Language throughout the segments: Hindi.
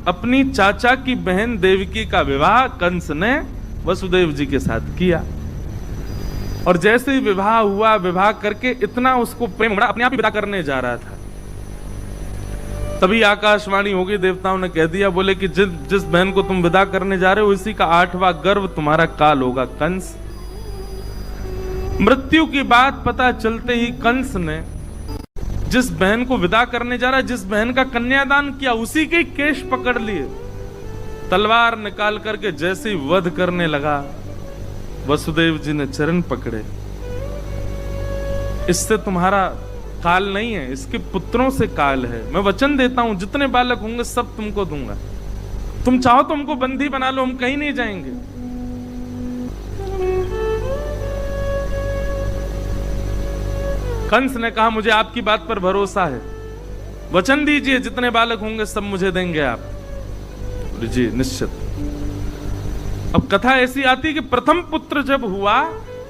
अपनी चाचा की बहन देवकी का विवाह कंस ने वसुदेव जी के साथ किया। और जैसे ही विवाह हुआ, विवाह करके इतना उसको प्रेम बढ़ा, अपने आप ही विदा करने जा रहा था, तभी आकाशवाणी होगी, देवताओं ने कह दिया, बोले कि जिस बहन को तुम विदा करने जा रहे हो इसी का 8वां गर्भ तुम्हारा काल होगा कंस। मृत्यु की बात पता चलते ही कंस ने जिस बहन को विदा करने जा रहा है, जिस बहन का कन्यादान किया, उसी के केश पकड़ लिए, तलवार निकाल करके जैसे ही वध करने लगा, वसुदेव जी ने चरण पकड़े, इससे तुम्हारा काल नहीं है, इसके पुत्रों से काल है। मैं वचन देता हूं जितने बालक होंगे सब तुमको दूंगा, तुम चाहो तो हमको बंदी बना लो, हम कहीं नहीं जाएंगे। कंस ने कहा मुझे आपकी बात पर भरोसा है, वचन दीजिए जितने बालक होंगे सब मुझे देंगे आप। जी निश्चित। अब कथा ऐसी आती कि प्रथम पुत्र जब हुआ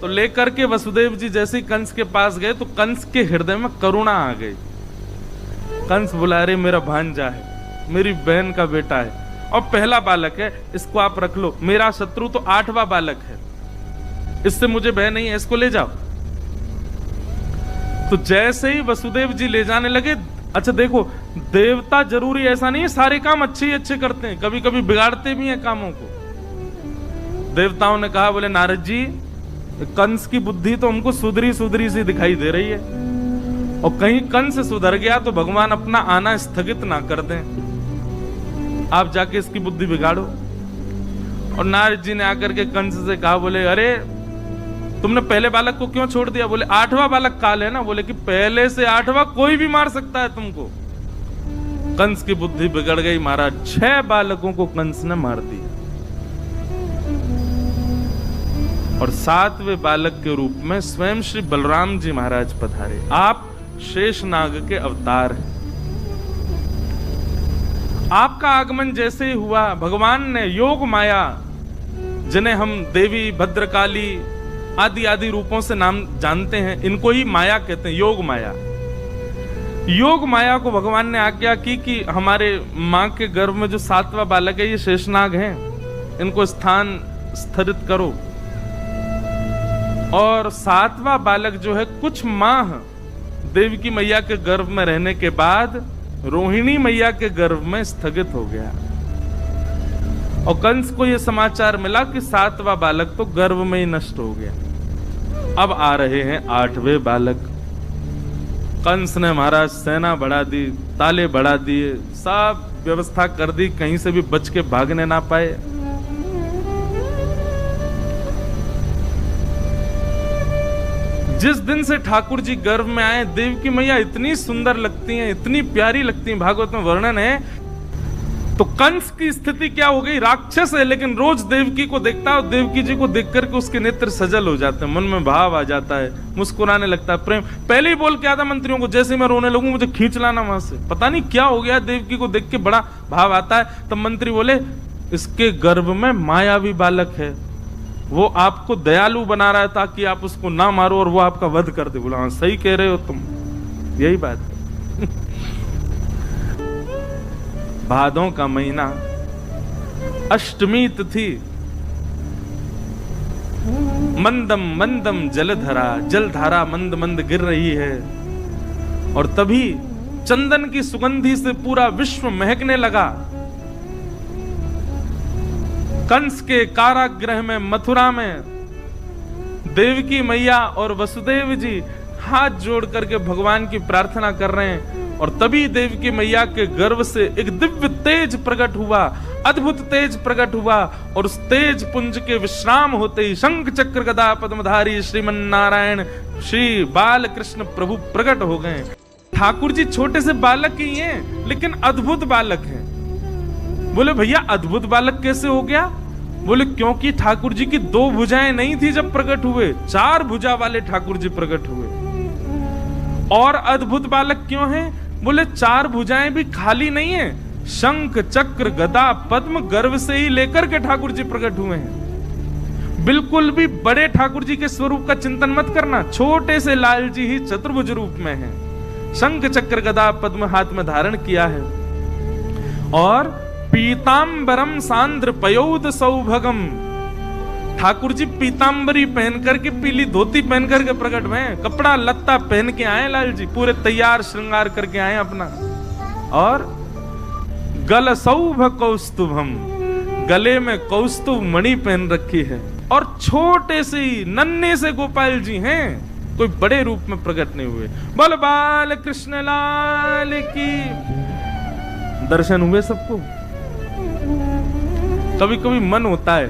तो लेकर के वसुदेव जी जैसे ही कंस के पास गए तो कंस के हृदय में करुणा आ गई। कंस बोला, अरे मेरा भांजा है, मेरी बहन का बेटा है और पहला बालक है, इसको आप रख लो। मेरा शत्रु तो 8वां बालक है, इससे मुझे भय नहीं है, इसको ले जाओ। तो जैसे ही वसुदेव जी ले जाने लगे, अच्छा देखो, देवता जरूरी ऐसा नहीं है सारे काम अच्छे ही अच्छे करते हैं, कभी कभी बिगाड़ते भी हैं कामों को। देवताओं ने कहा, बोले नारद जी, कंस की बुद्धि तो हमको सुधरी सुधरी सी दिखाई दे रही है, और कहीं कंस सुधर गया तो भगवान अपना आना स्थगित ना कर दें, आप जाके इसकी बुद्धि बिगाड़ो। और नारद जी ने आकर के कंस से कहा, बोले अरे तुमने पहले बालक को क्यों छोड़ दिया? बोले 8वां बालक काल है ना। बोले कि पहले से 8वां कोई भी मार सकता है तुमको। कंस की बुद्धि बिगड़ गई महाराज, 6 बालकों को कंस ने मार दिया और 7वें बालक के रूप में स्वयं श्री बलराम जी महाराज पधारे। आप शेषनाग के अवतार हैं। आपका आगमन जैसे ही हुआ, भगवान ने योग माया, जिन्हें हम देवी, भद्रकाली आदि आदि रूपों से नाम जानते हैं, इनको ही माया कहते हैं, योग माया। योग माया को भगवान ने आज्ञा की कि हमारे मां के गर्भ में जो 7वां बालक है ये शेषनाग हैं, इनको स्थान स्थिरित करो। और 7वां बालक जो है कुछ माह देवकी मैया के गर्भ में रहने के बाद रोहिणी मैया के गर्भ में स्थगित हो गया। और कंस को यह समाचार मिला कि 7वां बालक तो गर्भ में ही नष्ट हो गया। अब आ रहे हैं 8वें बालक। कंस ने महाराज सेना बढ़ा दी, ताले बढ़ा दिए, सब व्यवस्था कर दी, कहीं से भी बच के भागने ना पाए। जिस दिन से ठाकुर जी गर्भ में आए, देवकी मैया इतनी सुंदर लगती हैं, इतनी प्यारी लगती हैं, भागवत में वर्णन है। तो कंस की स्थिति क्या हो गई? राक्षस है लेकिन रोज देवकी को देखता है और देवकी जी को देख करके उसके नेत्र सजल हो जाते हैं, मन में भाव आ जाता है, मुस्कुराने लगता है, प्रेम। पहले ही बोल के आता मंत्रियों को, जैसे मैं रोने लगूं मुझे खींच लाना वहां से। पता नहीं क्या हो गया, देवकी को देख के बड़ा भाव आता है। तब मंत्री बोले, इसके गर्भ में मायावी बालक है, वो आपको दयालु बना रहा है ताकि आप उसको ना मारो और वो आपका वध कर दे। बोला हाँ सही कह रहे हो तुम, यही बात है। भादों का महीना, अष्टमी तिथि, मंदम मंदम जलधरा, जलधारा मंद मंद गिर रही है। और तभी चंदन की सुगंधी से पूरा विश्व महकने लगा। कंस के कारागृह में, मथुरा में देवकी मैया और वसुदेव जी हाथ जोड़ करके भगवान की प्रार्थना कर रहे हैं। और तभी देवकी मैया के गर्भ से एक दिव्य तेज प्रकट हुआ, अद्भुत तेज प्रकट हुआ। और उस तेज पुंज के विश्राम होते ही शंख चक्र गदा पद्मधारी श्रीमन नारायण श्री बाल कृष्ण प्रभु प्रकट हो गए। ठाकुर जी छोटे से बालक ही हैं लेकिन अद्भुत बालक हैं। बोले भैया अद्भुत बालक कैसे हो गया? बोले क्योंकि ठाकुर जी की 2 भुजाएं नहीं थी जब प्रकट हुए, 4 भुजा वाले ठाकुर जी प्रकट हुए। और अद्भुत बालक क्यों हैं? बोले 4 भुजाएं भी खाली नहीं है, शंख चक्र गदा पद्म गर्भ से ही लेकर के ठाकुर जी प्रकट हुए हैं। बिल्कुल भी बड़े ठाकुर जी के स्वरूप का चिंतन मत करना, छोटे से लाल जी ही चतुर्भुज रूप में हैं। शंख चक्र गदा पद्म हाथ में धारण किया है। और पीतांबरम सांद्र पयोद सौभगम। ठाकुर जी पीतांबरी पहन करके, पीली धोती पहन करके प्रकट हुए, कपड़ा लत्ता पहन के आए लाल जी, पूरे तैयार श्रृंगार करके आए अपना। और गल सौभ कौस्तुभम, गले में कौस्तुभ मणि पहन रखी है। और छोटे से ही नन्हे से गोपाल जी हैं, कोई बड़े रूप में प्रकट नहीं हुए। बोल बाल कृष्ण लाल की। दर्शन हुए सबको। कभी कभी मन होता है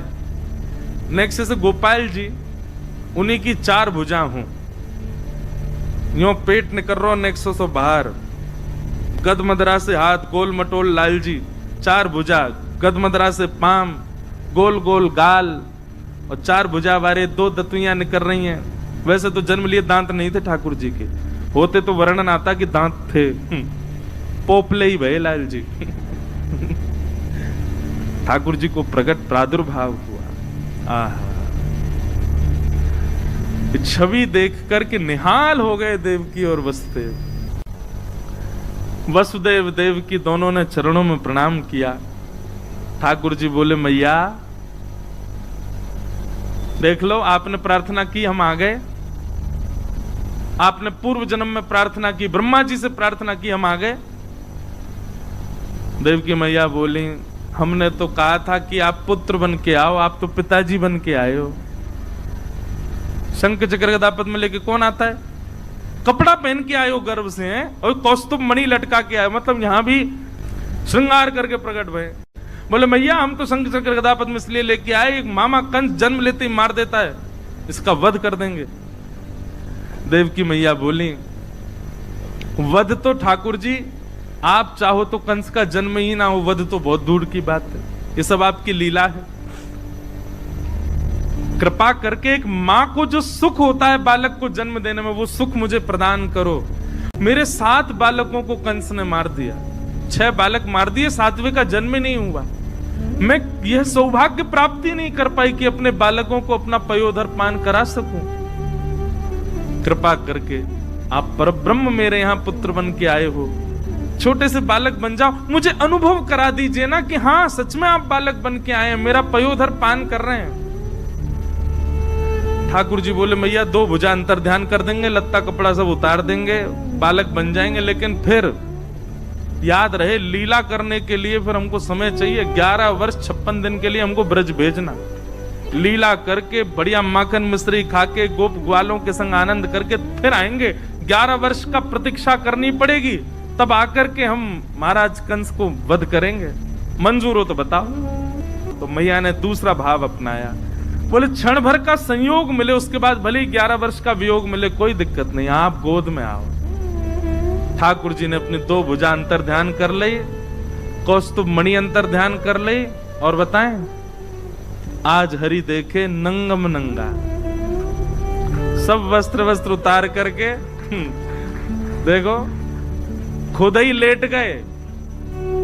नेक्स्ट से गोपाल जी उन्हीं की 4 भुजा हूं, यो पेट निकल रहा नेक्स्ट से बाहर, गद मदरा से हाथ गोल मटोल लाल जी, 4 भुजा, गद मदरा से पाम, गोल गोल गाल, और 4 भुजा वाले 2 दतुइयां निकल रही हैं। वैसे तो जन्म लिए दांत नहीं थे ठाकुर जी के, होते तो वर्णन आता कि दांत थे, पोपले ही भये लाल जी। ठाकुर जी को प्रकट प्रादुर्भाव हुआ। छवि देख करके निहाल हो गए देवकी और वसुदेव। वसुदेव देवकी दोनों ने चरणों में प्रणाम किया। ठाकुर जी बोले मैया देख लो, आपने प्रार्थना की, हम आ गए। आपने पूर्व जन्म में प्रार्थना की, ब्रह्मा जी से प्रार्थना की, हम आ गए। देवकी मैया बोली हमने तो कहा था कि आप पुत्र बन के आओ, आप तो पिताजी बन के आए हो। शंख चक्र गदा पद्म लेके कौन आता है? कपड़ा पहन के आए हो गर्भ से हैं, और कौस्तुभ मणि लटका के आए, मतलब यहां भी श्रृंगार करके प्रकट हुए। बोले मैया हम तो शंख चक्र गदा पद्म इसलिए लेके आए, एक मामा कंस जन्म लेते ही मार देता है, इसका वध कर देंगे। देवकी मैया बोली वध तो ठाकुर जी आप चाहो तो कंस का जन्म ही ना हो, वध तो बहुत दूर की बात है, ये सब आपकी लीला है। कृपा करके एक मां को जो सुख होता है बालक को जन्म देने में, वो सुख मुझे प्रदान करो। मेरे 7 बालकों को कंस ने मार दिया, 6 बालक मार दिए, 7वें का जन्म नहीं हुआ। मैं यह सौभाग्य प्राप्ति नहीं कर पाई कि अपने बालकों को अपना पयोधर पान करा सकूं। कृपा करके आप परब्रह्म मेरे यहां पुत्र बन के आए हो, छोटे से बालक बन जाओ, मुझे अनुभव करा दीजिए ना कि हाँ सच में आप बालक बन के आए हैं, मेरा पयोधर पान कर रहे हैं। ठाकुर जी बोले मैया 2 भुजा अंतर ध्यान कर देंगे, लत्ता कपड़ा सब उतार देंगे, बालक बन जाएंगे, लेकिन फिर याद रहे लीला करने के लिए फिर हमको समय चाहिए। 11 वर्ष 56 दिन के लिए हमको ब्रज भेजना, लीला करके बढ़िया माखन मिश्री खा के गोप ग्वालों के संग आनंद करके फिर आएंगे। 11 वर्ष का प्रतीक्षा करनी पड़ेगी, तब आकर के हम महाराज कंस को वध करेंगे। मंजूर हो तो बताओ। तो मैया ने दूसरा भाव अपनाया, बोले क्षण भर का संयोग मिले, उसके बाद भले ही 11 वर्ष का वियोग मिले, कोई दिक्कत नहीं, आप गोद में आओ। ठाकुर जी ने अपनी 2 भुजा अंतर ध्यान कर ली, कौस्तुभ मणि अंतर ध्यान कर ली, और बताएं आज हरि देखे नंगम नंगा, सब वस्त्र उतार करके देखो खुद ही लेट गए,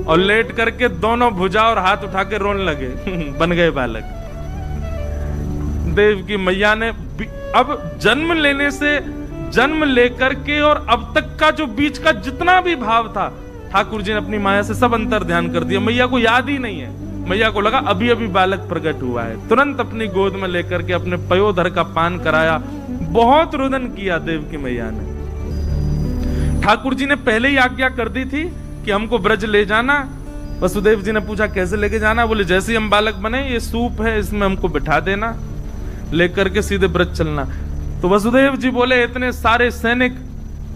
और लेट करके दोनों भुजा और हाथ उठा के रोने लगे। बन गए बालक। देव की मैया ने अब जन्म लेने से, जन्म लेकर के और अब तक का जो बीच का जितना भी भाव था, ठाकुर जी ने अपनी माया से सब अंतर ध्यान कर दिया। मैया को याद ही नहीं है, मैया को लगा अभी अभी बालक प्रकट हुआ है। तुरंत अपनी गोद में लेकर के अपने पयोधर का पान कराया, बहुत रुदन किया देव की मैया ने। ठाकुर जी ने पहले ही आज्ञा कर दी थी कि हमको ब्रज ले जाना। वसुदेव जी ने पूछा कैसे लेके जाना? बोले जैसे ही हम बालक बने, ये सूप है इसमें हमको बिठा देना, लेकर के सीधे ब्रज चलना। तो वसुदेव जी बोले इतने सारे सैनिक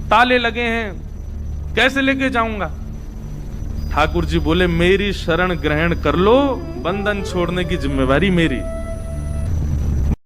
ताले लगे हैं, कैसे लेके जाऊंगा? ठाकुर जी बोले मेरी शरण ग्रहण कर लो, बंधन छोड़ने की जिम्मेवारी मेरी।